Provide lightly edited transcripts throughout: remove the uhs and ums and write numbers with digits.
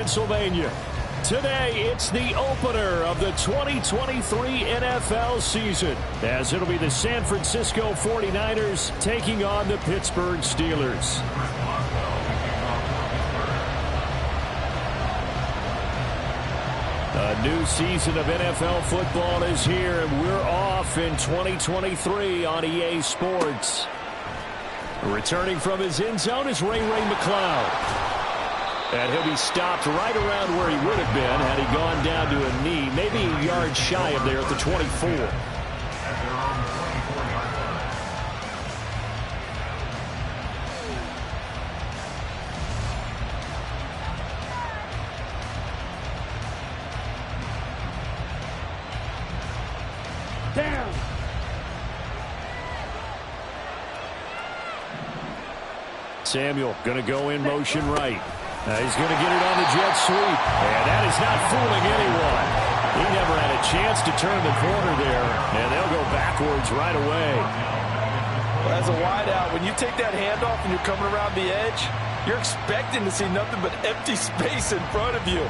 Pennsylvania. Today, it's the opener of the 2023 NFL season, as it'll be the San Francisco 49ers taking on the Pittsburgh Steelers. A new season of NFL football is here, and we're off in 2023 on EA Sports. Returning from his end zone is Ray McCloud. And he'll be stopped right around where he would have been had he gone down to a knee, maybe a yard shy of there at the 24. Down. Samuel going to go in motion right. He's going to get it on the jet sweep. And that is not fooling anyone. He never had a chance to turn the corner there. And they'll go backwards right away. Well, as a wideout, when you take that handoff and you're coming around the edge, you're expecting to see nothing but empty space in front of you.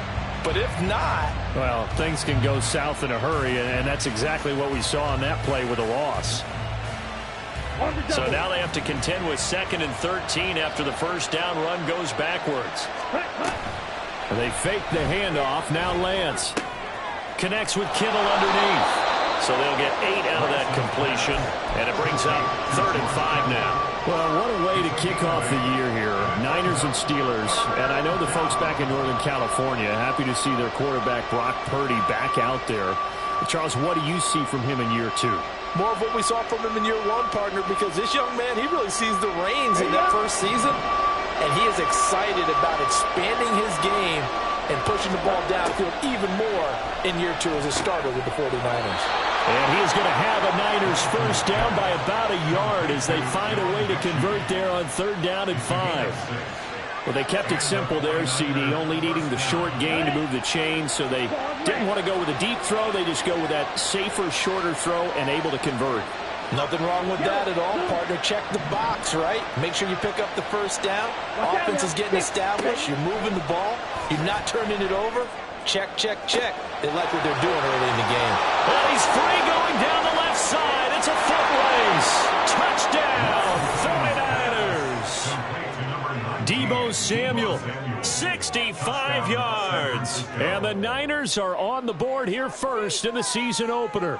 But if not... well, things can go south in a hurry, and that's exactly what we saw on that play with a loss. So now they have to contend with 2nd and 13 after the first down run goes backwards. They fake the handoff. Now Lance connects with Kittle underneath. So they'll get 8 out of that completion, and it brings up 3rd and 5 now. Well, what a way to kick off the year here. Niners and Steelers, and I know the folks back in Northern California happy to see their quarterback Brock Purdy back out there. Charles, what do you see from him in year 2? More of what we saw from him in year 1, partner, because this young man, he really sees the reins in that first season, and he is excited about expanding his game and pushing the ball downfield even more in year 2 as a starter with the 49ers. And he is going to have a Niners first down by about a yard as they find a way to convert there on 3rd down and 5. Well, they kept it simple there, CD, only needing the short gain to move the chains, so they didn't want to go with a deep throw. They just go with that safer, shorter throw and able to convert. Nothing wrong with that at all, partner. Check the box, right? Make sure you pick up the first down. Offense is getting established. You're moving the ball. You're not turning it over. Check, check, check. They like what they're doing early in the game. Well, he's free going down the left side. It's a foot race. Touchdown, 49ers. Deebo Samuel, 65 yards. And the Niners are on the board here first in the season opener.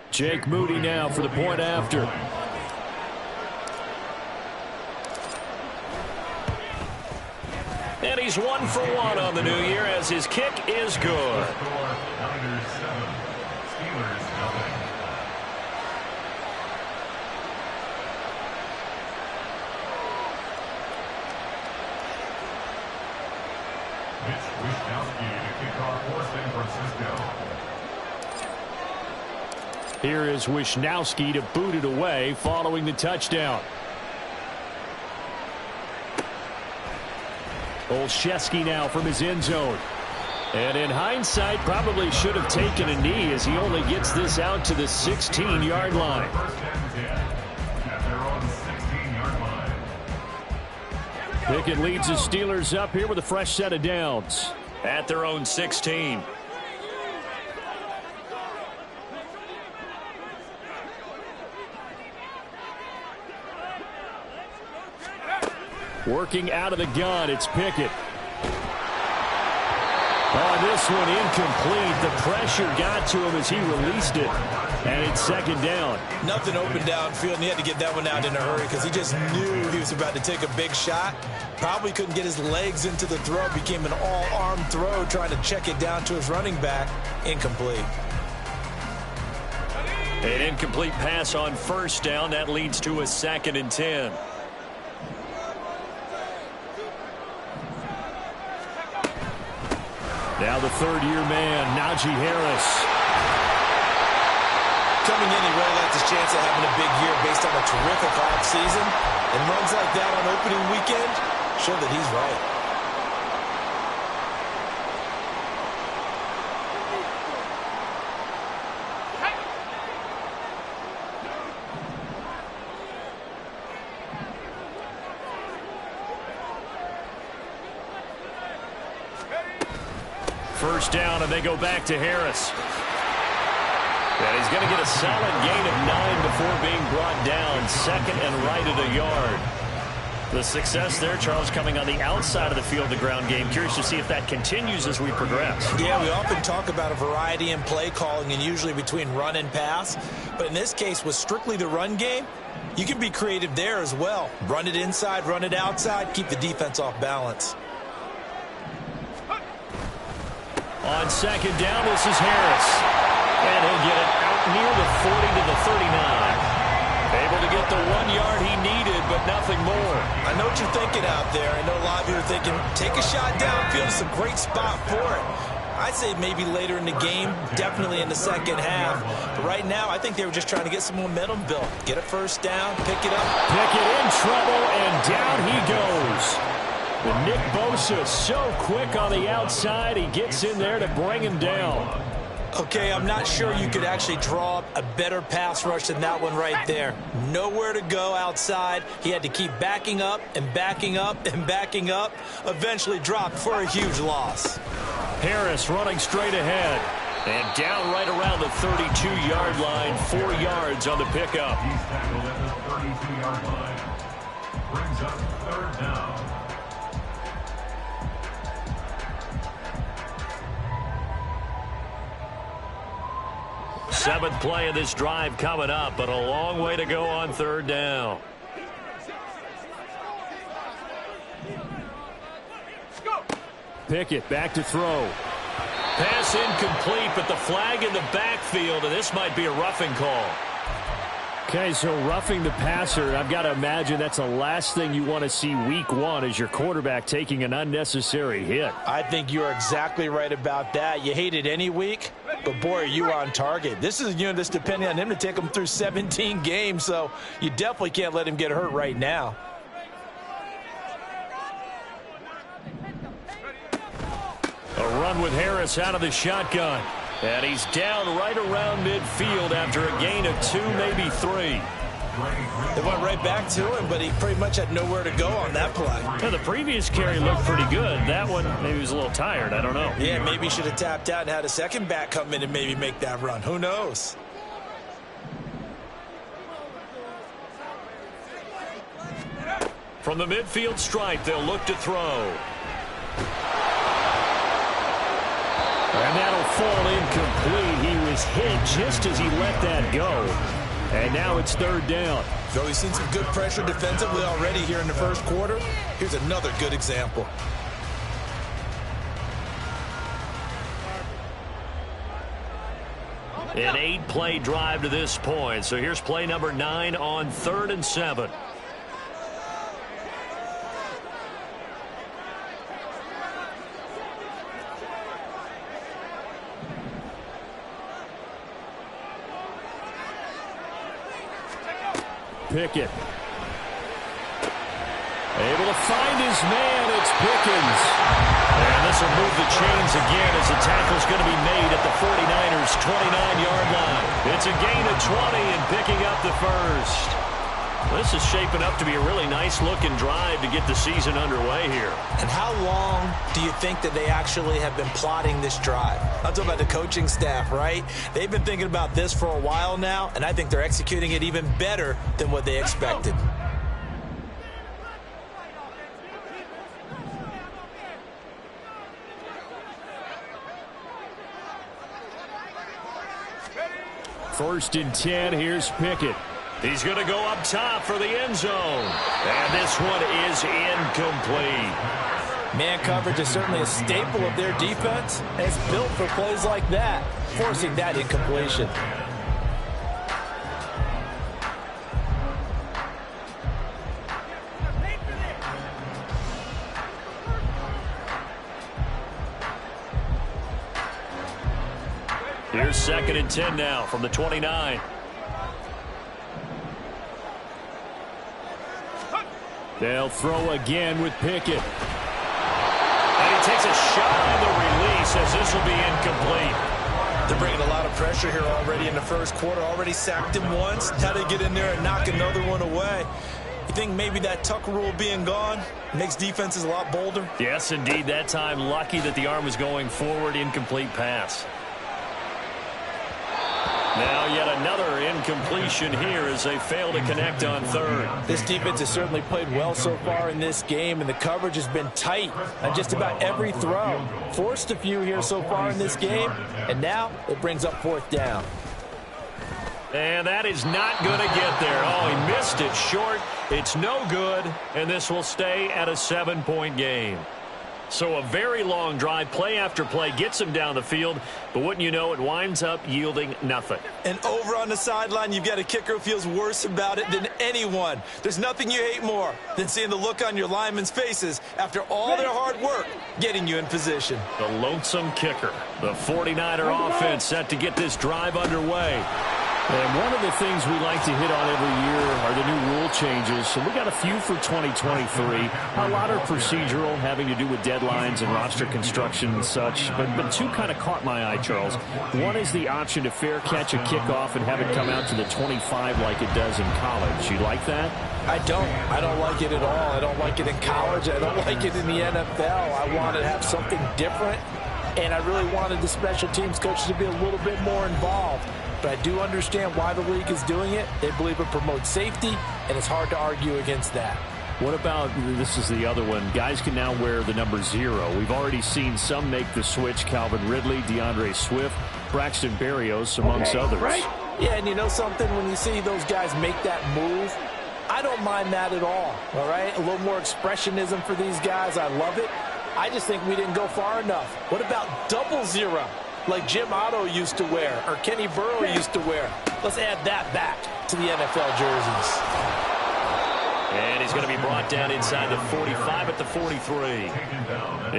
Jake Moody now for the point after. And he's 1 for 1 on the new year as his kick is good. Here is Wishnowski to boot it away following the touchdown. Olszewski now from his end zone. And in hindsight, probably should have taken a knee as he only gets this out to the 16-yard line. Pickett leads the Steelers up here with a fresh set of downs at their own 16. Working out of the gun, it's Pickett. On this one, incomplete. The pressure got to him as he released it. And it's 2nd down. Nothing open downfield, and he had to get that one out in a hurry because he just knew he was about to take a big shot. Probably couldn't get his legs into the throw. Became an all-arm throw, trying to check it down to his running back. Incomplete. An incomplete pass on 1st down. That leads to a 2nd and 10. Now the 3rd-year man, Najee Harris. Coming in, he really liked his chance of having a big year based on a terrific offseason. And runs like that on opening weekend show that he's right. first down, and they go back to Harris. And he's going to get a solid gain of 9 before being brought down. Second and right at a yard. The success there, Charles, coming on the outside of the field, the ground game. Curious to see if that continues as we progress. Yeah, we often talk about a variety in play calling and usually between run and pass. But in this case, with strictly the run game, you can be creative there as well. Run it inside, run it outside, keep the defense off balance. On second down, this is Harris. And he'll get it out near the 40 to the 39. Able to get the 1 yard he needed, but nothing more. I know what you're thinking out there. I know a lot of you are thinking, take a shot downfield. It's a great spot for it. I'd say maybe later in the game, definitely in the second half. But right now, I think they were just trying to get some momentum built. Get a first down, pick it up. Pickett in trouble, and down he goes. The Nick Bosa so quick on the outside. He gets in there to bring him down. Okay, I'm not sure you could actually draw up a better pass rush than that one right there. Nowhere to go outside. He had to keep backing up and backing up and backing up. Eventually dropped for a huge loss. Harris running straight ahead. And down right around the 32-yard line. 4 yards on the pickup. He's tackled at the 32-yard line. Brings up third down. Seventh play of this drive coming up, but a long way to go on third down. Pickett back to throw. Pass incomplete, but the flag in the backfield, and this might be a roughing call. Okay, so roughing the passer, I've got to imagine that's the last thing you want to see week one as your quarterback taking an unnecessary hit. I think you're exactly right about that. You hate it any week, but boy, are you on target. This is a unit that's depending on him to take him through 17 games, so you definitely can't let him get hurt right now. A run with Harris out of the shotgun. And he's down right around midfield after a gain of 2, maybe 3. They went right back to him, but he pretty much had nowhere to go on that play. Yeah, the previous carry looked pretty good. That one, maybe he was a little tired. I don't know. Yeah, maybe he should have tapped out and had a second back come in and maybe make that run. Who knows? From the midfield stripe, they'll look to throw. And that'll fall incomplete. He was hit just as he let that go. And now it's third down. Though he's seen some good pressure defensively already here in the first quarter, here's another good example. An 8-play drive to this point. So here's play number 9 on 3rd and 7. Pickett. Able to find his man. It's Pickens. And this will move the chains again as the tackle's going to be made at the 49ers' 29-yard line. It's a gain of 20 and picking up the first. This is shaping up to be a really nice-looking drive to get the season underway here. And how long do you think that they actually have been plotting this drive? I'm talking about the coaching staff, right? They've been thinking about this for a while now, and I think they're executing it even better than what they expected. First and 10, here's Pickett. He's going to go up top for the end zone. And this one is incomplete. Man coverage is certainly a staple of their defense. It's built for plays like that, forcing that incompletion. Here's 2nd and 10 now from the 29. They'll throw again with Pickett. And he takes a shot on the release as this will be incomplete. They're bringing a lot of pressure here already in the first quarter. Already sacked him once. How to get in there and knock another one away. You think maybe that tuck rule being gone makes defenses a lot bolder? Yes, indeed. That time, lucky that the arm was going forward. Incomplete pass. Now yet another incompletion here as they fail to connect on third. This defense has certainly played well so far in this game, and the coverage has been tight on just about every throw. Forced a few here so far in this game, and now it brings up fourth down. And that is not going to get there. Oh, he missed it short. It's no good, and this will stay at a 7-point game. So a very long drive, play after play, gets him down the field, but wouldn't you know, it winds up yielding nothing. And over on the sideline, you've got a kicker who feels worse about it than anyone. There's nothing you hate more than seeing the look on your linemen's faces after all their hard work getting you in position. The lonesome kicker. The 49er offense set to get this drive underway. And one of the things we like to hit on every year are the new rule changes. So we got a few for 2023. A lot are procedural, having to do with deadlines and roster construction and such. But two kind of caught my eye, Charles. One is the option to fair catch a kickoff and have it come out to the 25 like it does in college. You like that? I don't like it at all. I don't like it in college. I don't like it in the NFL. I want to have something different, and I really wanted the special teams coaches to be a little bit more involved. But I do understand why the league is doing it. They believe it promotes safety, and it's hard to argue against that. What about, this is the other one, guys can now wear the number 0. We've already seen some make the switch, Calvin Ridley, DeAndre Swift, Braxton Berrios, amongst others. Right? Yeah, and you know something? When you see those guys make that move, I don't mind that at all right? A little more expressionism for these guys. I love it. I just think we didn't go far enough. What about double 0? Like Jim Otto used to wear, or Kenny Burrow used to wear. Let's add that back to the NFL jerseys. And he's going to be brought down inside the 45 at the 43.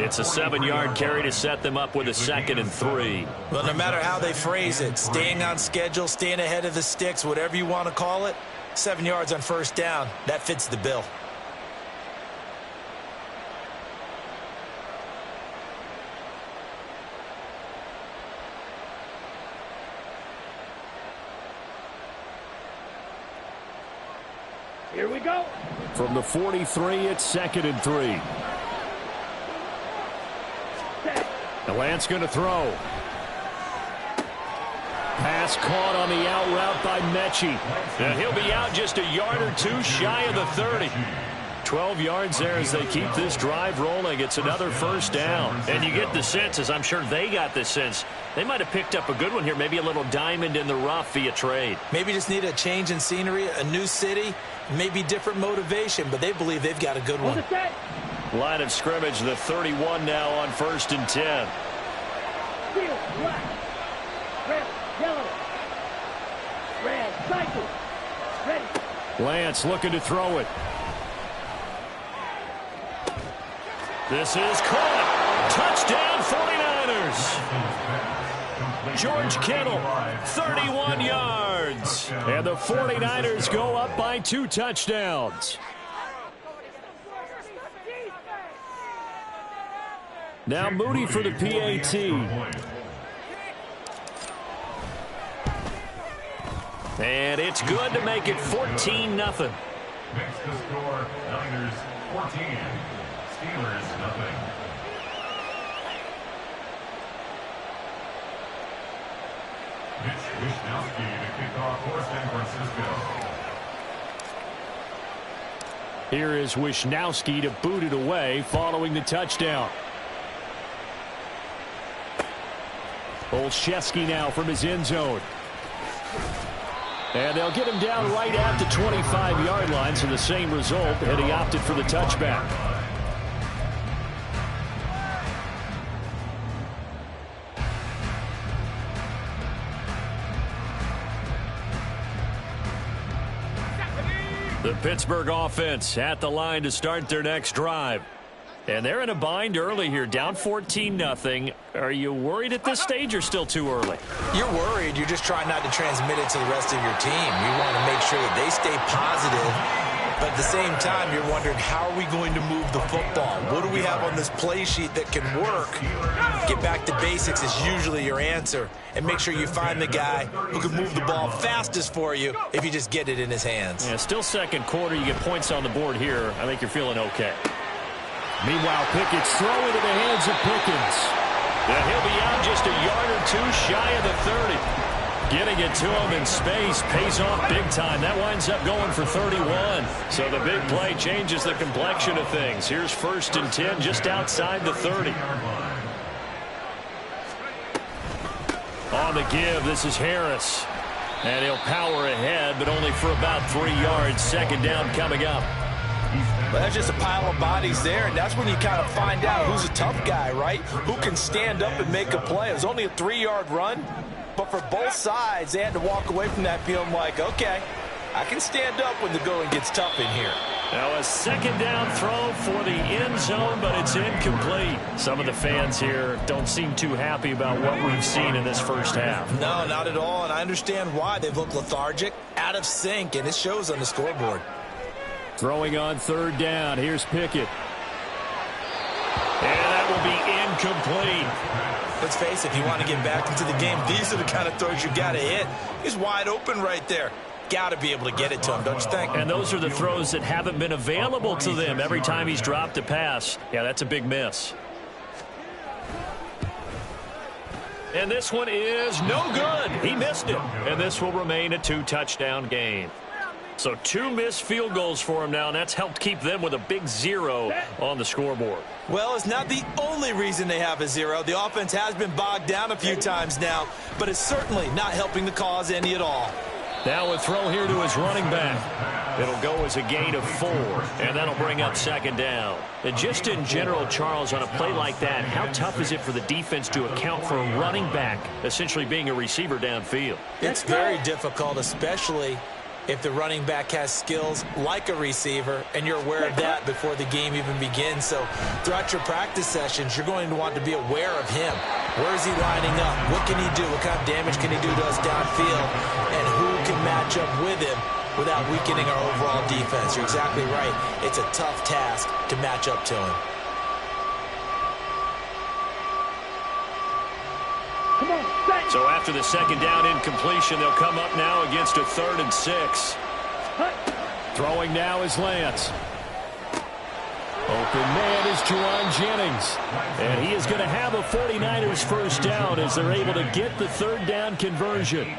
It's a 7-yard carry to set them up with a 2nd and 3. Well, no matter how they phrase it, staying on schedule, staying ahead of the sticks, whatever you want to call it, 7 yards on first down, that fits the bill. Here we go. From the 43, it's 2nd and 3. Now Lance going to throw. Pass caught on the out route by Mechie. And he'll be out just a yard or two shy of the 30. 12 yards there as they keep this drive rolling. It's another first down. And you get the sense, as I'm sure they got the sense, they might have picked up a good one here, maybe a little diamond in the rough via trade. Maybe just need a change in scenery, a new city, maybe different motivation, but they believe they've got a good one. Line of scrimmage, the 31 now on 1st and 10. Steel, black, red, yellow, red, cycle, ready. Lance looking to throw it. This is caught. Touchdown 49ers. George Kittle, 31 yards. And the 49ers go up by 2 touchdowns. Now Moody for the PAT. And it's good to make it 14-0. Makes the score Niners 14. Steelers nothing. Mitch Wishnowsky to kick off for San Francisco. Here is Wishnowsky to boot it away following the touchdown. Olszewski now from his end zone. And they'll get him down right at the 25-yard line, so the same result, and he opted for the touchback. The Pittsburgh offense at the line to start their next drive. And they're in a bind early here, down 14-0. Are you worried at this stage or still too early? You're worried. You're just trying not to transmit it to the rest of your team. You want to make sure that they stay positive. But at the same time, you're wondering, how are we going to move the football? What do we have on this play sheet that can work? Get back to basics is usually your answer. And make sure you find the guy who can move the ball fastest for you if you just get it in his hands. Yeah, still second quarter. You get points on the board here. I think you're feeling okay. Meanwhile, Pickett's throw into the hands of Pickens. Yeah, he'll be out just a yard or two shy of the 30. Getting it to him in space pays off big time. That winds up going for 31. So the big play changes the complexion of things. Here's 1st and 10 just outside the 30. On the give, this is Harris. And he'll power ahead, but only for about 3 yards. 2nd down coming up. Well, that's just a pile of bodies there, and that's when you kind of find out who's a tough guy, right? Who can stand up and make a play. It was only a 3-yard run, but for both sides, they had to walk away from that feeling like, okay, I can stand up when the going gets tough in here. Now a 2nd down throw for the end zone, but it's incomplete. Some of the fans here don't seem too happy about what we've seen in this first half. No, not at all, and I understand why. They've looked lethargic, out of sync, and it shows on the scoreboard. Throwing on 3rd down. Here's Pickett. And that will be incomplete. Let's face it, if you want to get back into the game, these are the kind of throws you got to hit. He's wide open right there. Got to be able to get it to him, don't you think? And those are the throws that haven't been available to them every time he's dropped a pass. Yeah, that's a big miss. And this one is no good. He missed it. And this will remain a 2-touchdown game. So 2 missed field goals for him now, and that's helped keep them with a big 0 on the scoreboard. Well, it's not the only reason they have a 0. The offense has been bogged down a few times now, but it's certainly not helping the cause any at all. Now a throw here to his running back. It'll go as a gain of 4, and that'll bring up 2nd down. And just in general, Charles, on a play like that, how tough is it for the defense to account for a running back essentially being a receiver downfield? It's very difficult, especially if the running back has skills like a receiver, and you're aware of that before the game even begins. So throughout your practice sessions, you're going to want to be aware of him. Where is he lining up? What can he do? What kind of damage can he do to us downfield? And who can match up with him without weakening our overall defense? You're exactly right. It's a tough task to match up to him. So after the 2nd down incompletion, they'll come up now against a 3rd and 6. Throwing now is Lance. Open man is Juwan Jennings. And he is going to have a 49ers first down as they're able to get the 3rd down conversion.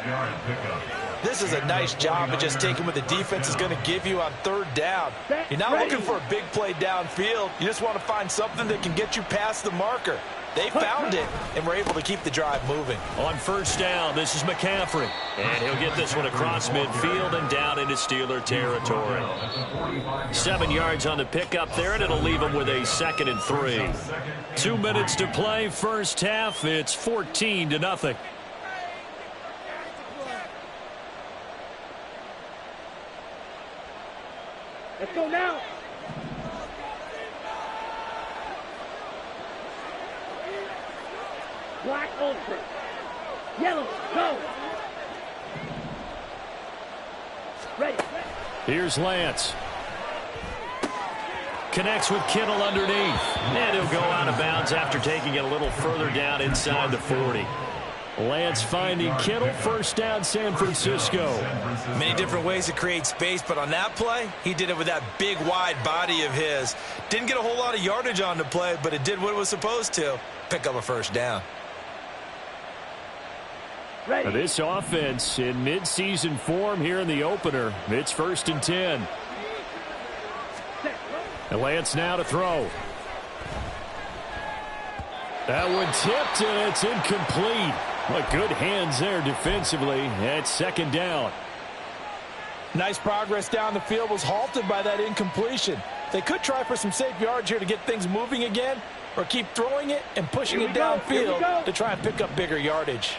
This is a nice job of just taking what the defense is going to give you on 3rd down. You're not looking for a big play downfield. You just want to find something that can get you past the marker. They found it, and were able to keep the drive moving. On 1st down, this is McCaffrey. And he'll get this one across midfield and down into Steeler territory. 7 yards on the pickup there, and it'll leave him with a 2nd and 3. 2 minutes to play, first half. It's 14-0. Let's go now. Black ultra. Yellow, go. Ready. Here's Lance. Connects with Kittle underneath. And he'll go out of bounds after taking it a little further down inside the 40. Lance finding Kittle, first down San Francisco. Many different ways to create space, but on that play, he did it with that big, wide body of his. Didn't get a whole lot of yardage on the play, but it did what it was supposed to. Pick up a first down. Now this offense in mid-season form here in the opener. It's 1st and 10. And Lance now to throw. That one tipped, and it's incomplete. But good hands there defensively at 2nd down. Nice progress down the field, was halted by that incompletion. They could try for some safe yards here to get things moving again, or keep throwing it and pushing it downfield to try and pick up bigger yardage.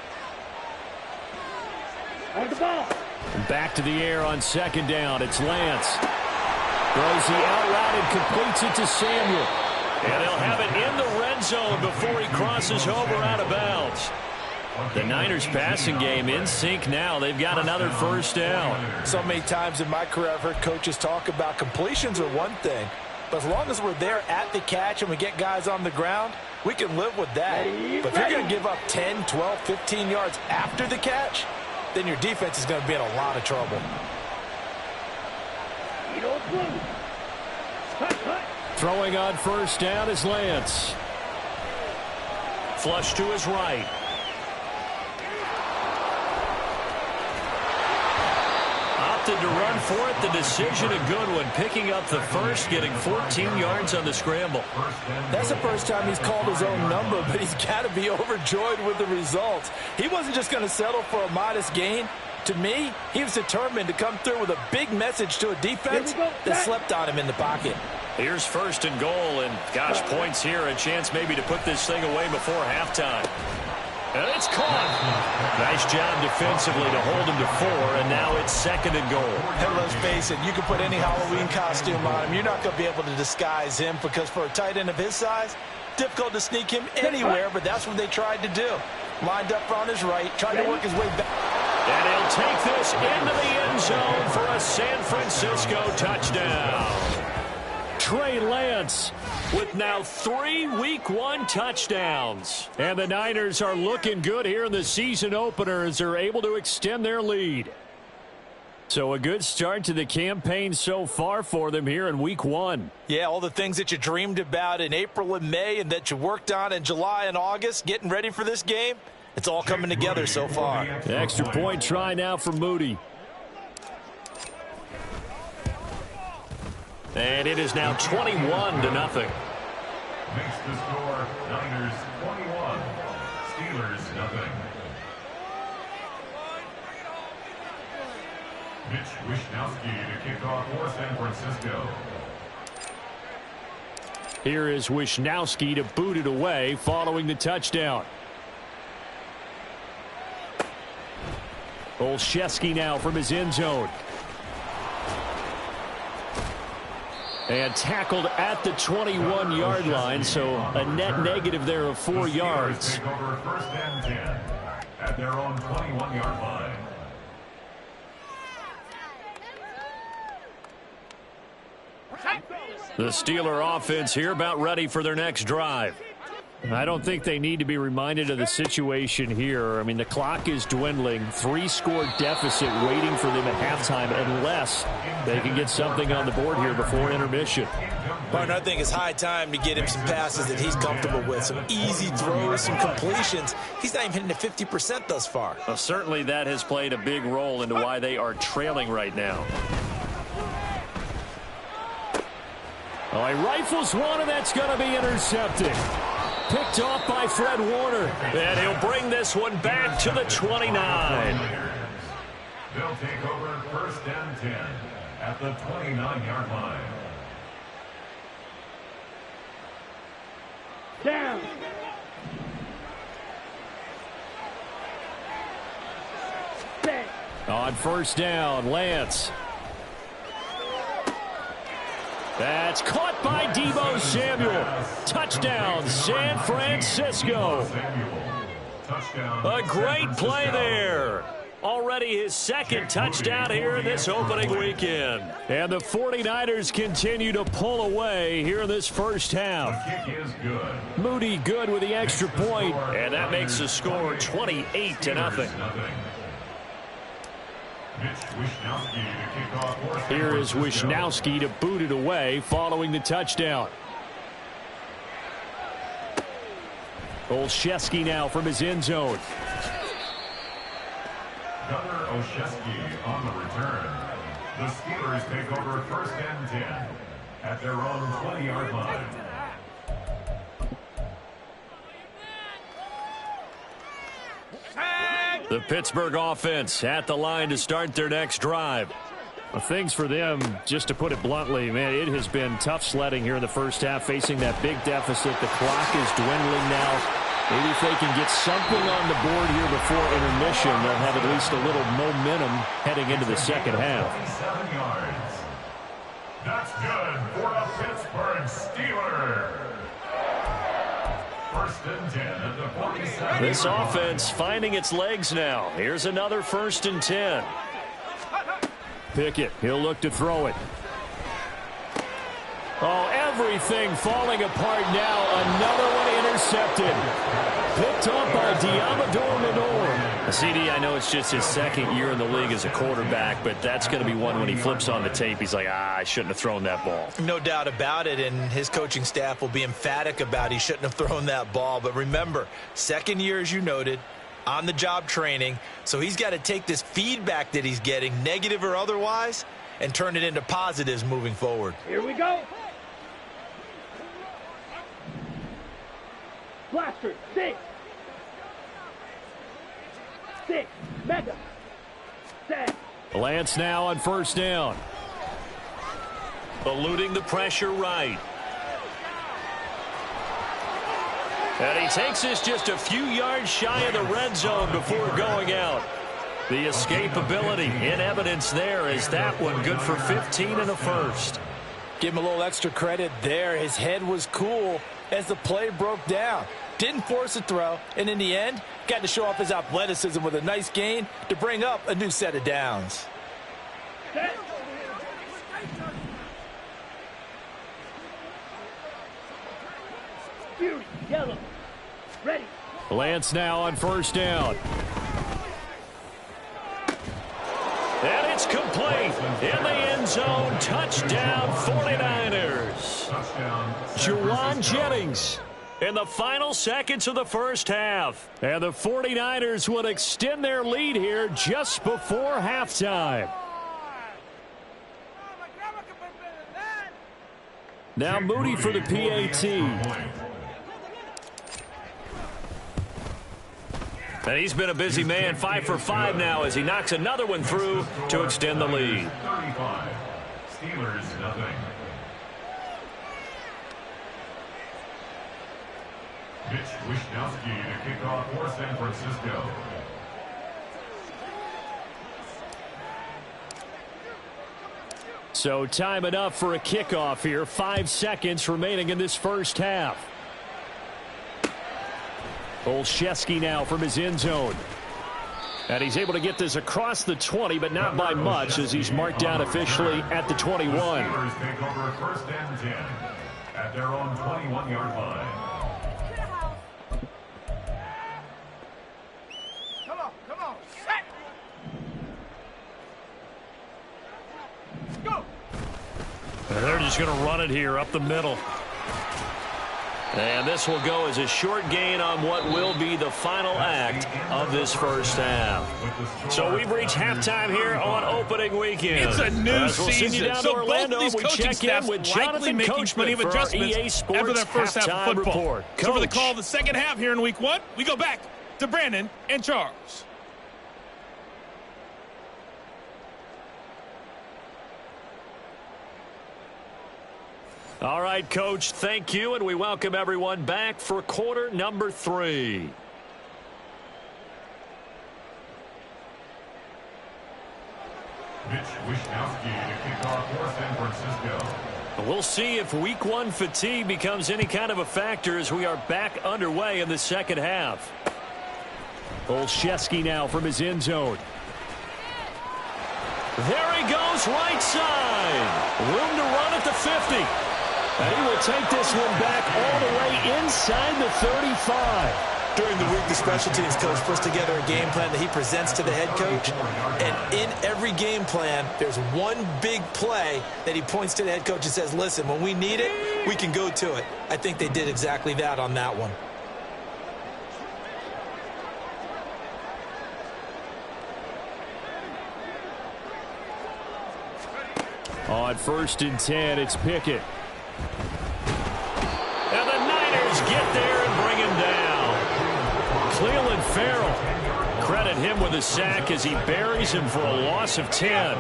On the ball. And back to the air on 2nd down. It's Lance. Throws the out route and completes it to Samuel. And they'll have it in the red zone before he crosses over out of bounds. The Niners passing game in sync now. They've got another first down. So many times in my career I've heard coaches talk about completions are one thing, but as long as we're there at the catch and we get guys on the ground, we can live with that. But if you're going to give up 10, 12, 15 yards after the catch, then your defense is going to be in a lot of trouble. Throwing on first down is Lance. Flush to his right. Opted to run for it. The decision a good one. Picking up the first, getting 14 yards on the scramble. That's the first time he's called his own number, but he's got to be overjoyed with the results. He wasn't just going to settle for a modest gain. To me, he was determined to come through with a big message to a defense that slept on him in the pocket. Here's first and goal, and gosh, points here. A chance maybe to put this thing away before halftime. And it's caught. Nice job defensively to hold him to 4, and now it's second and goal. And let's face it, you can put any Halloween costume on him. You're not going to be able to disguise him because for a tight end of his size, difficult to sneak him anywhere, but that's what they tried to do. Lined up on his right, tried to work his way back. And he'll take this into the end zone for a San Francisco touchdown. Trey Lance with now 3 Week 1 touchdowns. And the Niners are looking good here in the season opener as they're able to extend their lead. So a good start to the campaign so far for them here in Week 1. Yeah, all the things that you dreamed about in April and May and that you worked on in July and August, getting ready for this game, it's all coming together so far. The extra point try now for Moody. And it is now 21-0. Makes the score Niners 21, Steelers nothing. Mitch Wishnowsky to kick off for San Francisco. Here is Wishnowsky to boot it away following the touchdown. Olszewski now from his end zone. And tackled at the 21-yard line, so a net negative there of 4 yards. Take over first and 10 at their own 21-yard line. The Steeler offense here about ready for their next drive. I don't think they need to be reminded of the situation here. I mean, the clock is dwindling. 3-score deficit waiting for them at halftime unless they can get something on the board here before intermission. Partner, I think it's high time to get him some passes that he's comfortable with. Some easy throws, some completions. He's not even hitting at 50% thus far. Well, certainly that has played a big role into why they are trailing right now. Oh, he rifles one, and that's going to be intercepted. Picked off by Fred Warner. And he'll bring this one back to the 29. They'll take over first and 10 at the 29-yard line. Down. Set. On first down, Lance. That's caught by Deebo Samuel. Touchdown, San Francisco. A great play there. Already his second touchdown here in this opening weekend. And the 49ers continue to pull away here in this first half. The kick is good. Moody good with the extra point. And that makes the score 28-0. Here is Wishnowsky to boot it away following the touchdown. Olszewski now from his end zone. Gunnar Olszewski on the return. The Steelers take over first and 10 at their own 20-yard line. The Pittsburgh offense at the line to start their next drive. Well, things for them, just to put it bluntly, man, it has been tough sledding here in the first half, facing that big deficit. The clock is dwindling now. Maybe if they can get something on the board here before intermission, they'll have at least a little momentum heading into the second half. 7 yards. That's good for the Pittsburgh Steelers. First and 10 at the 47. This offense finding its legs now. Here's another 1st and 10. Pickett, he'll look to throw it. Oh, everything falling apart now. Another one intercepted. Picked up by Diamador Minor. CD, I know it's just his 2nd year in the league as a quarterback, but that's going to be one when he flips on the tape. He's like, I shouldn't have thrown that ball. No doubt about it, and his coaching staff will be emphatic about he shouldn't have thrown that ball. But remember, 2nd year, as you noted, on-the-job training, so he's got to take this feedback that he's getting, negative or otherwise, and turn it into positives moving forward. Here we go. Blaster, 6. 6. Mega. 7. Lance now on 1st down. Eluding the pressure right. And he takes this just a few yards shy of the red zone before going out. The escapability in evidence there as that one good for 15 and a 1st. Give him a little extra credit there. His head was cool as the play broke down. Didn't force a throw, and in the end, got to show off his athleticism with a nice gain to bring up a new set of downs. Fury, yellow. Ready. Lance now on 1st down. And it's complete in the end zone. Touchdown 49ers. Juwan Jennings in the final seconds of the 1st half. And the 49ers will extend their lead here just before halftime. Now Moody for the PAT. And he's been a busy man, 5 for 5 now as he knocks another one through to extend the lead. 35. Steelers nothing. Mitch Wishnowsky to kick off for San Francisco. So time enough for a kickoff here. 5 seconds remaining in this 1st half. Olszewski now from his end zone. And he's able to get this across the 20, but not by much as he's marked down officially at the 21. The Steelers take over 1st and 10 at their own 21-yard line. Come on, set. Go. And they're just going to run it here up the middle. And this will go as a short gain on what will be the final act of this 1st half. So we've reached halftime here on opening weekend. It's a new season, so so both of these coaching staffs likely making plenty of adjustments after their first half of football. So for the call of the 2nd half here in Week 1, we go back to Brandon and Charles. All right, Coach, thank you, and we welcome everyone back for quarter number 3. Mitch Wishnowsky to kick off for San Francisco. We'll see if Week 1 fatigue becomes any kind of a factor as we are back underway in the 2nd half. Olszewski now from his end zone. There he goes, right side. Room to run at the 50. And he will take this one back all the way inside the 35. During the week, the special teams coach puts together a game plan that he presents to the head coach. And in every game plan, there's one big play that he points to the head coach and says, listen, when we need it, we can go to it. I think they did exactly that on that one. On 1st and 10, it's Pickett. And the Niners get there and bring him down. Cleveland Farrell, credit him with a sack as he buries him for a loss of 10.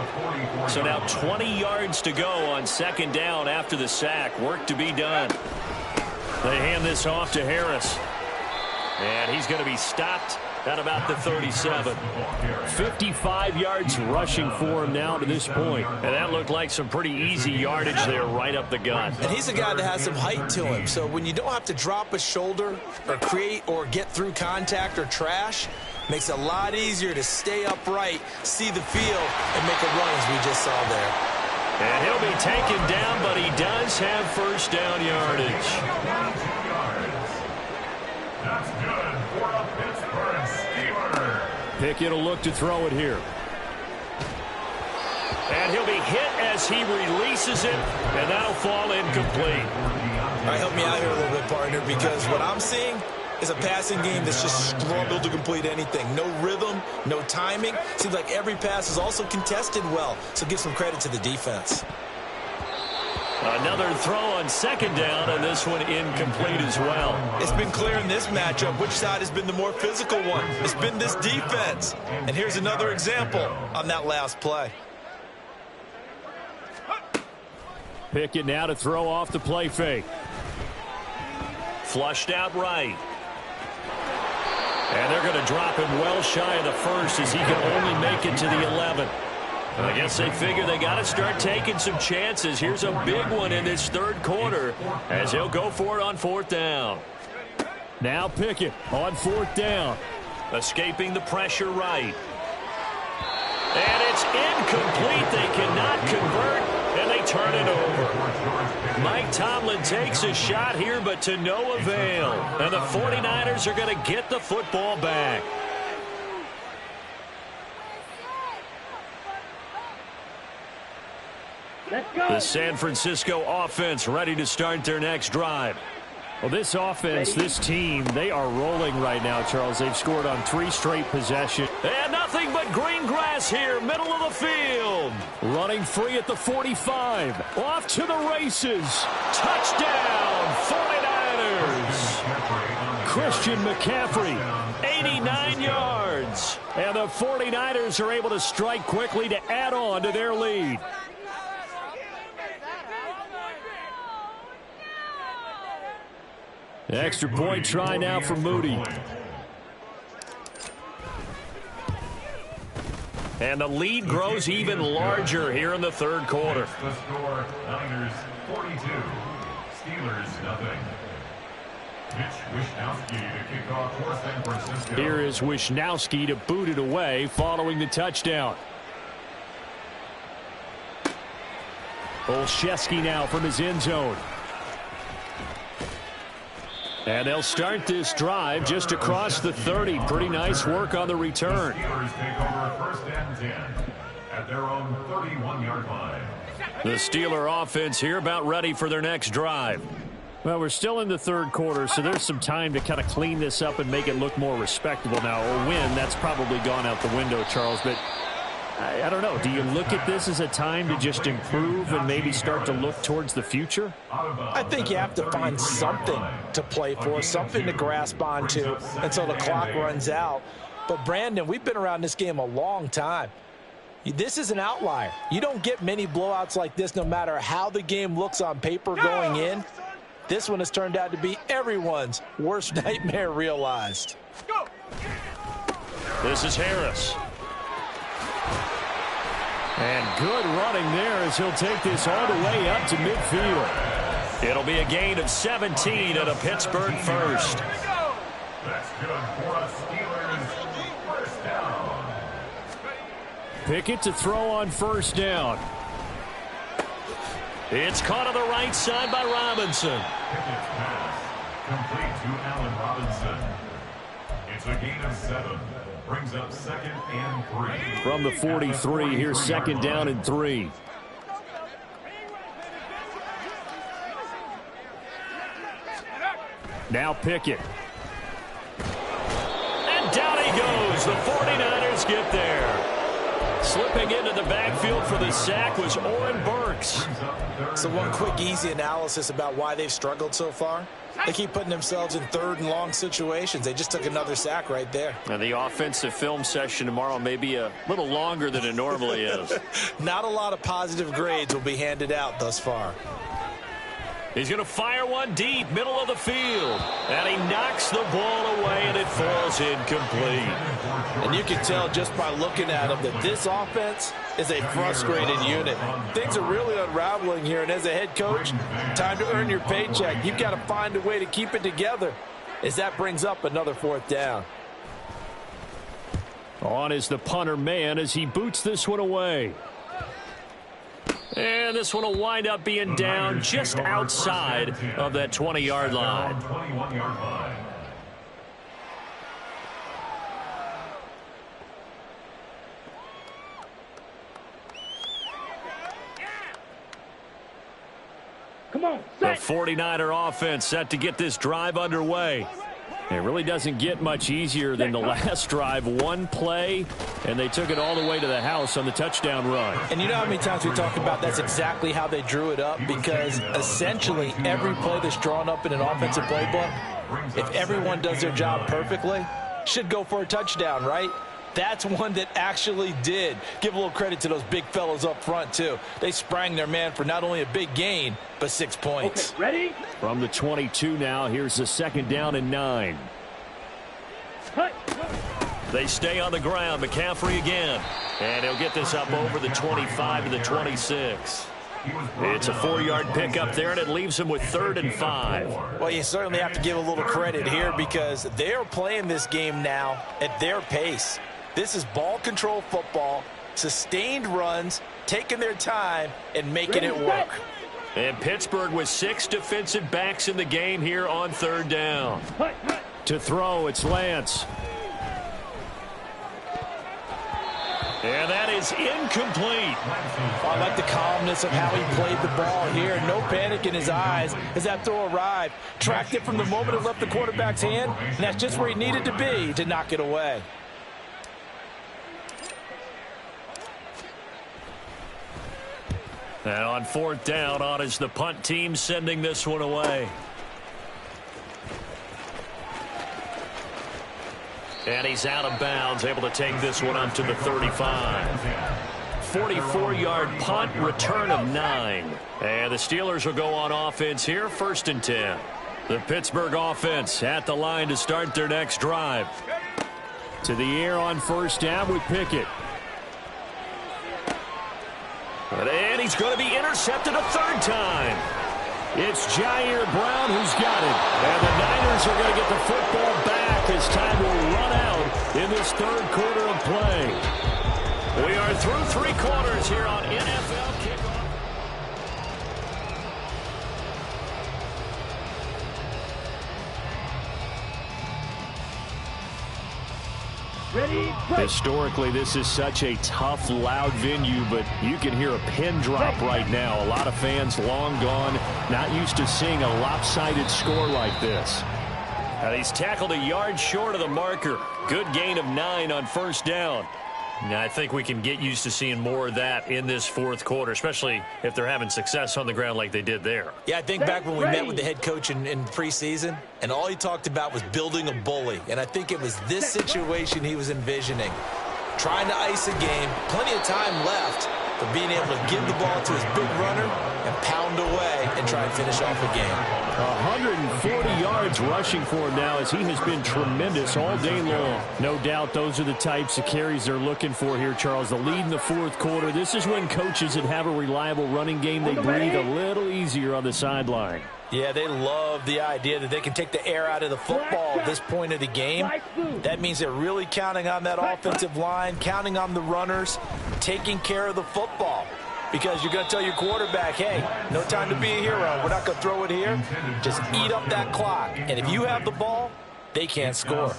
So now 20 yards to go on 2nd down after the sack. Work to be done. They hand this off to Harris. And he's going to be stopped at about the 37. 55 yards rushing for him now to this point. And that looked like some pretty easy yardage there right up the gut. And he's a guy that has some height to him. So when you don't have to drop a shoulder or create or get through contact or trash, makes it a lot easier to stay upright, see the field, and make a run as we just saw there. And he'll be taken down, but he does have first down yardage. That's good for a Pittsburgh Steeler. Pickett will look to throw it here. And he'll be hit as he releases it, and that'll fall incomplete. All right, help me out here a little bit, partner, because what I'm seeing is a passing game that's just struggled to complete anything. No rhythm, no timing. Seems like every pass is also contested well, so give some credit to the defense. Another throw on second down, and this one incomplete as well. It's been clear in this matchup which side has been the more physical one. It's been this defense. And here's another example on that last play. Pickett now to throw off the play fake. Flushed out right. And they're going to drop him well shy of the first as he can only make it to the 11. I guess they figure they got to start taking some chances. Here's a big one in this third quarter as he'll go for it on fourth down. Now Pickett on fourth down. Escaping the pressure right. And it's incomplete. They cannot convert, and they turn it over. Mike Tomlin takes a shot here, but to no avail. And the 49ers are going to get the football back. Let's go. The San Francisco offense ready to start their next drive. Well, this offense, this team, they are rolling right now, Charles. They've scored on 3 straight possessions. And nothing but green grass here, middle of the field. Running free at the 45. Off to the races. Touchdown, 49ers. Christian McCaffrey, 89 yards. And the 49ers are able to strike quickly to add on to their lead. Extra point try now for Moody. And the lead grows even larger here in the third quarter. The score, Niners 42, Steelers nothing. Mitch Wishnowsky to kick off for San Francisco. Here is Wishnowsky to boot it away following the touchdown. Olszewski now from his end zone. And they'll start this drive just across the 30. Pretty nice work on the return. The Steelers take over first and 10 at their own 31-yard line. The Steeler offense here about ready for their next drive. Well, we're still in the third quarter, so there's some time to kind of clean this up and make it look more respectable now. A win, that's probably gone out the window, Charles, but I don't know. Do you look at this as a time to just improve and maybe start to look towards the future? I think you have to find something to play for, something to grasp onto until the clock runs out. But, Brandon, we've been around this game a long time. This is an outlier. You don't get many blowouts like this no matter how the game looks on paper going in. This one has turned out to be everyone's worst nightmare realized. This is Harris. And good running there as he'll take this all the way up to midfield. It'll be a gain of 17 at a Pittsburgh first. That's good for a Steelers first down. Pickett to throw on first down. It's caught on the right side by Robinson. Pickett's pass complete to Allen Robinson. It's a gain of 7. Brings up second and 3. From the 43, here's second down and 3. Now Pickett. And down he goes. The 49ers get there. Slipping into the backfield for the sack was Oren Burks. So one quick, easy analysis about why they've struggled so far. They keep putting themselves in third and long situations. They just took another sack right there. And the offensive film session tomorrow may be a little longer than it normally is. Not a lot of positive grades will be handed out thus far. He's going to fire one deep, middle of the field. And he knocks the ball away, and it falls incomplete. And you can tell just by looking at him that this offense is a frustrated unit. Things are really unraveling here, and as a head coach, time to earn your paycheck. You've got to find a way to keep it together as that brings up another 4th down. On is the punter man as he boots this one away. And this one will wind up being down just outside of that 20-yard line. 21-yard line. Come on, The set. 49er offense set to get this drive underway. It really doesn't get much easier than the last drive. One play, and they took it all the way to the house on the touchdown run. And you know how many times we talk about that's exactly how they drew it up? Because essentially every play that's drawn up in an offensive playbook, if everyone does their job perfectly, should go for a touchdown, right? That's one that actually did. Give a little credit to those big fellows up front, too. They sprang their man for not only a big gain, but 6 points. Okay, ready? From the 22 now, here's the 2nd down and 9. Cut. They stay on the ground. McCaffrey again. And he'll get this up over the 25 to the 26. It's a 4-yard pickup there, and it leaves him with 3rd and 5. Well, you certainly have to give a little credit here because they are playing this game now at their pace. This is ball control football, sustained runs, taking their time, and making it work. And Pittsburgh with 6 defensive backs in the game here on 3rd down. To throw, it's Lance. And that is incomplete. I like the calmness of how he played the ball here. No panic in his eyes as that throw arrived. Tracked it from the moment it left the quarterback's hand, and that's just where he needed to be to knock it away. And on 4th down, on is the punt team sending this one away. And he's out of bounds, able to take this one up to the 35. 44-yard punt, return of 9. And the Steelers will go on offense here, 1st and 10. The Pittsburgh offense at the line to start their next drive. To the air on 1st down with Pickett. And he's going to be intercepted a 3rd time. It's Jair Brown who's got it. And the Niners are going to get the football back as time will run out in this 3rd quarter of play. We are through 3 quarters here on NFL Kickoff. Ready? Historically, this is such a tough, loud venue, but you can hear a pin drop right now. A lot of fans long gone, not used to seeing a lopsided score like this. And he's tackled a yard short of the marker. Good gain of 9 on 1st down. Now, I think we can get used to seeing more of that in this 4th quarter, especially if they're having success on the ground like they did there. Yeah, I think back when we met with the head coach in preseason, and all he talked about was building a bully. And I think it was this situation he was envisioning. Trying to ice a game, plenty of time left, but being able to give the ball to his big runner and pound away and try and finish off a game. 140 yards rushing for him now as he has been tremendous all day long. No doubt those are the types of carries they're looking for here, Charles. The lead in the 4th quarter. This is when coaches that have a reliable running game, they breathe a little easier on the sideline. Yeah, they love the idea that they can take the air out of the football at this point of the game. That means they're really counting on that offensive line, counting on the runners, taking care of the football. Because you're going to tell your quarterback, hey, no time to be a hero. We're not going to throw it here. Just eat up that clock. And if you have the ball, they can't score.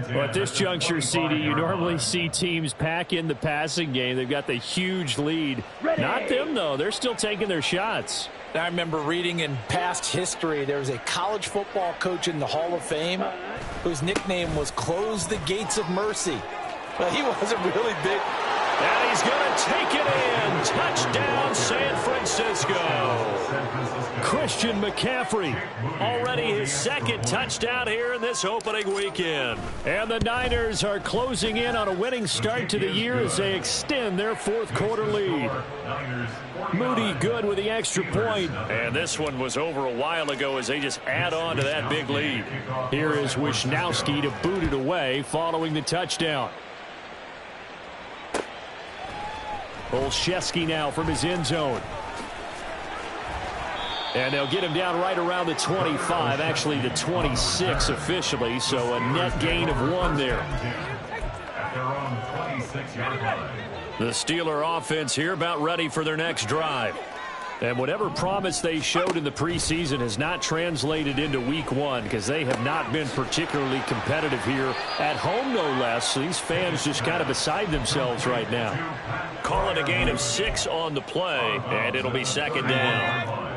Well, at this juncture, CD, you normally see teams pack in the passing game. They've got the huge lead. Not them, though. They're still taking their shots. I remember reading in past history, there was a college football coach in the Hall of Fame whose nickname was Close the Gates of Mercy. Well, he wasn't really big. And he's going to take it in. Touchdown, San Francisco. Christian McCaffrey. Already his second touchdown here in this opening weekend. And the Niners are closing in on a winning start to the year as they extend their fourth quarter lead. Moody good with the extra point. And this one was over a while ago as they just add on to that big lead. Here is Wisnowski to boot it away following the touchdown. Olszewski now from his end zone. And they'll get him down right around the 25, actually the 26 officially, so a net gain of 1 there. The Steeler offense here about ready for their next drive. And whatever promise they showed in the preseason has not translated into week 1 because they have not been particularly competitive here at home, no less. So these fans just kind of beside themselves right now. Call it a gain of 6 on the play, and it'll be second down.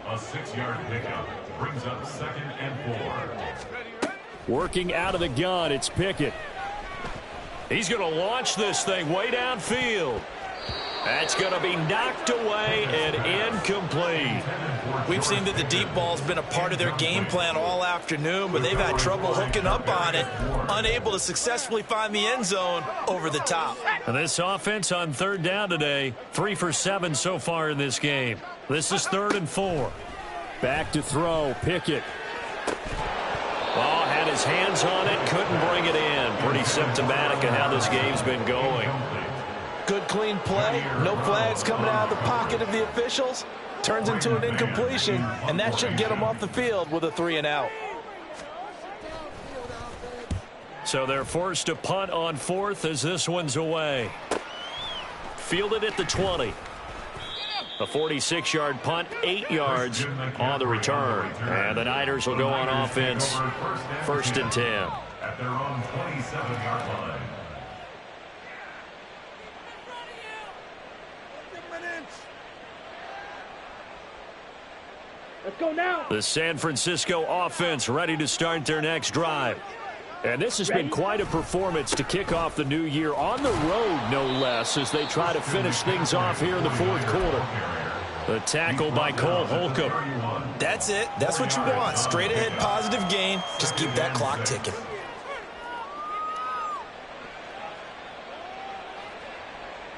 A 6-yard pickup brings up 2nd and 4. Working out of the gun, it's Pickett. He's going to launch this thing way downfield. That's going to be knocked away and incomplete. We've seen that the deep ball's been a part of their game plan all afternoon, but they've had trouble hooking up on it, unable to successfully find the end zone over the top. And this offense on 3rd down today, 3 for 7 so far in this game. This is 3rd and 4. Back to throw, Pickett. Oh, had his hands on it, couldn't bring it in. Pretty symptomatic of how this game's been going. Good clean play, no flags coming out of the pocket of the officials. Turns into an incompletion, and that should get them off the field with a 3 and out. So they're forced to punt on 4th as this one's away. Fielded at the 20. A 46-yard punt, 8 yards on the return. And the Niners will go on offense, 1st and 10. At their own 27-yard line. Let's go now. The San Francisco offense ready to start their next drive. And this has been quite a performance to kick off the new year on the road, no less, as they try to finish things off here in the 4th quarter. The tackle by Cole Holcomb. That's it. That's what you want. Straight ahead positive gain. Just keep that clock ticking.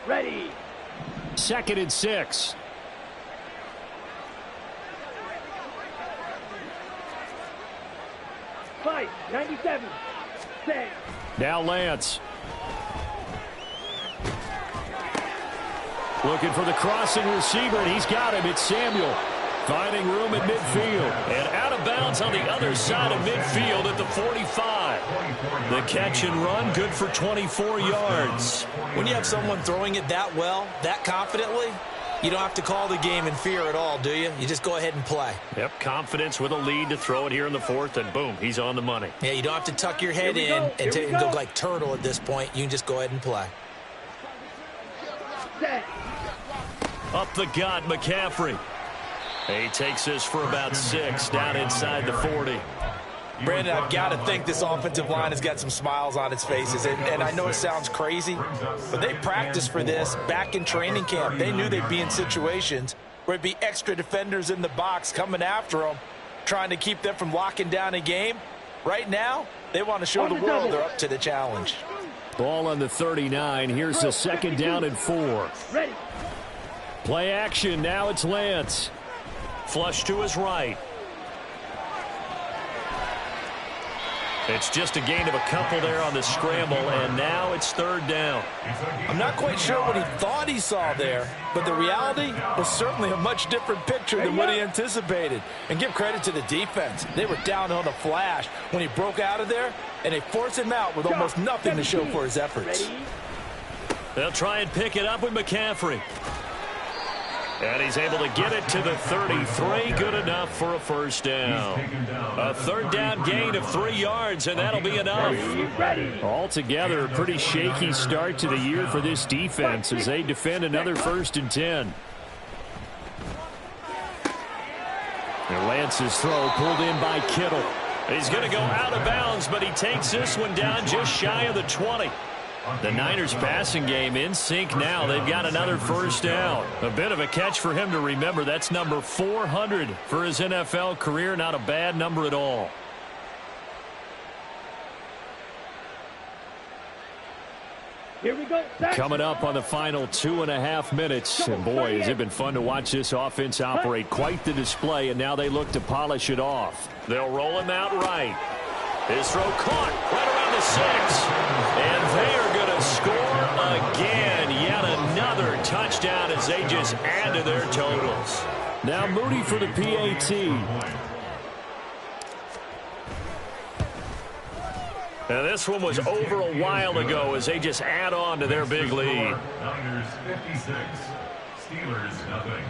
Ready. 2nd and 6. Fight. 97. Set. Now Lance. Looking for the crossing receiver, and he's got him. It's Samuel. Finding room at midfield. And out of bounds on the other side of midfield at the 45. The catch and run, good for 24 yards. When you have someone throwing it that well, that confidently, you don't have to call the game in fear at all, do you? You just go ahead and play. Yep, confidence with a lead to throw it here in the 4th, and boom, he's on the money. Yeah, you don't have to tuck your head in and go like turtle at this point. You can just go ahead and play. Set. Up the gut, McCaffrey. He takes this for about 6 down inside the 40. Brandon, I've got to think this offensive line has got some smiles on its faces. And I know it sounds crazy, but they practiced for this back in training camp. They knew they'd be in situations where it'd be extra defenders in the box coming after them, trying to keep them from locking down a game. Right now, they want to show the world they're up to the challenge. Ball on the 39. Here's the 2nd down and 4. Ready. Play action. Now it's Lance. Flush to his right. It's just a gain of a couple there on the scramble, and now it's 3rd down. I'm not quite sure what he thought he saw there, but the reality was certainly a much different picture than what he anticipated. And give credit to the defense. They were down on a flash when he broke out of there, and they forced him out with almost nothing to show for his efforts. They'll try and pick it up with McCaffrey. And he's able to get it to the 33. Good enough for a 1st down. A 3rd down gain of 3 yards, and that'll be enough. Altogether, a pretty shaky start to the year for this defense as they defend another 1st and 10. And Lance's throw pulled in by Kittle. He's going to go out of bounds, but he takes this one down just shy of the 20. The Niners passing game in sync now. They've got another first down. A bit of a catch for him to remember. That's number 400 for his NFL career. Not a bad number at all. Here we go. Coming up on the final 2.5 minutes. And boy, has it been fun to watch this offense operate. Quite the display, and now they look to polish it off. They'll roll him out right. His throw caught right around the 6. And they are going to score again. Yet another touchdown as they just add to their totals. Now Moody for the PAT. Now this one was over a while ago as they just add on to their big lead. Niners 56, Steelers nothing.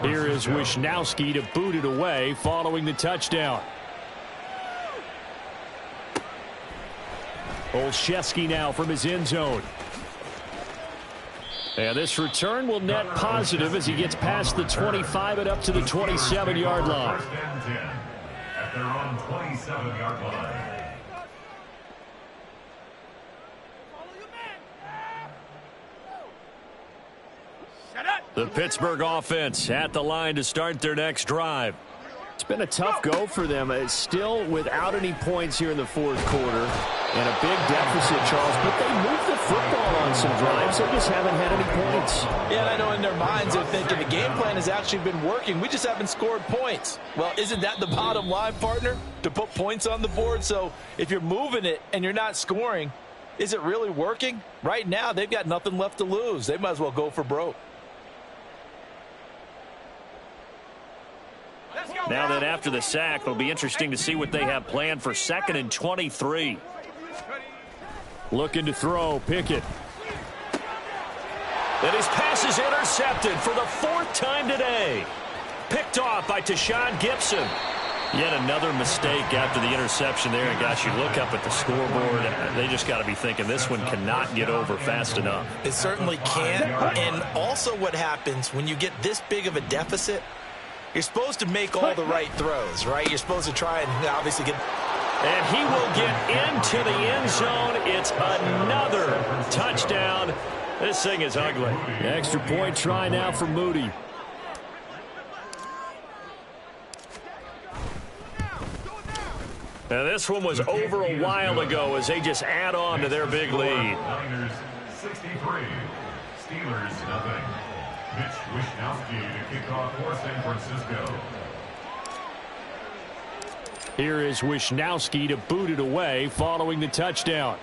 Here is Wishnowski to boot it away following the touchdown. Olszewski now from his end zone. And this return will net positive as he gets past the 25 and up to the 27-yard line. First and 10 at their own 27-yard line. The Pittsburgh offense at the line to start their next drive. It's been a tough go for them. It's still without any points here in the fourth quarter. And a big deficit, Charles. But they moved the football on some drives. They just haven't had any points. Yeah, and I know in their minds they're thinking the game plan has actually been working. We just haven't scored points. Well, isn't that the bottom line, partner? To put points on the board? So if you're moving it and you're not scoring, is it really working? Right now, they've got nothing left to lose. They might as well go for broke. Now that after the sack, it'll be interesting to see what they have planned for 2nd and 23. Looking to throw, Pickett. And his pass is intercepted for the 4th time today. Picked off by Tashawn Gibson. Yet another mistake after the interception there. And gosh, you look up at the scoreboard, they just got to be thinking this one cannot get over fast enough. It certainly can't. And also what happens when you get this big of a deficit, you're supposed to make all the right throws, right? You're supposed to try and obviously get... And he will get into the end zone. It's another touchdown. This thing is ugly. Extra point try now for Moody. Now this one was over a while ago as they just add on to their big lead. Niners 63, Steelers nothing. Mitch Wishnowski to kick off for San Francisco. Here is Wishnowski to boot it away following the touchdown.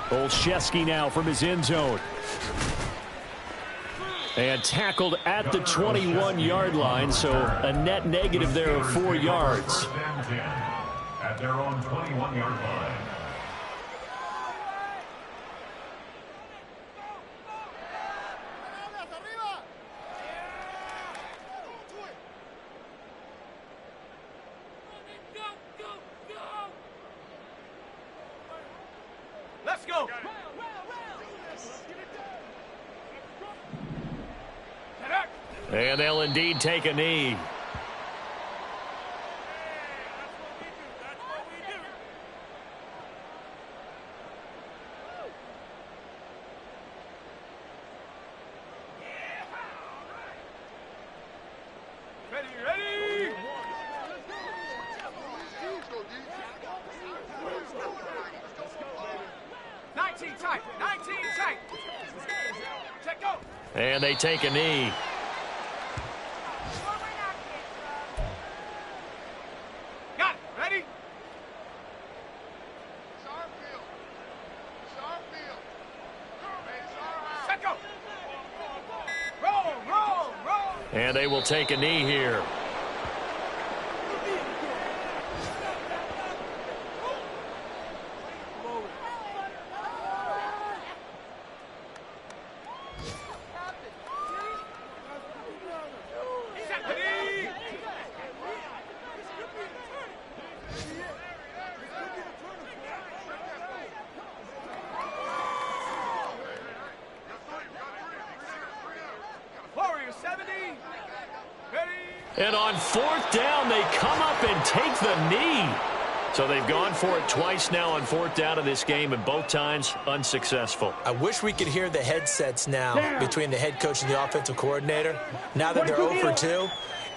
Olszewski now from his end zone. And tackled at the 21-yard line, so a net negative there of 4 yards. First and 10 at their own 21-yard line. Let's go. And they'll indeed take a knee. Ready. 19 tight. Check go. And they take a knee. Got it. Ready? Check go. Roll. And they will take a knee here. And on fourth down, they come up and take the knee. So they've gone for it twice now on fourth down in this game, and both times unsuccessful. I wish we could hear the headsets now between the head coach and the offensive coordinator. Now that they're 0 for 2,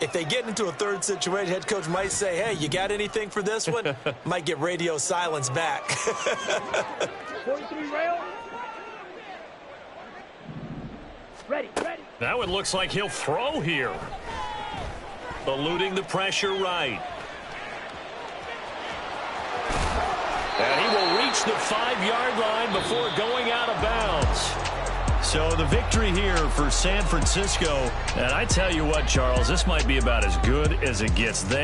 if they get into a third situation, head coach might say, hey, you got anything for this one? Might get radio silence back. 43 rail. Ready. That one looks like he'll throw here. Eluding the pressure right. And he will reach the 5-yard line before going out of bounds. So the victory here for San Francisco. And I tell you what, Charles, this might be about as good as it gets. They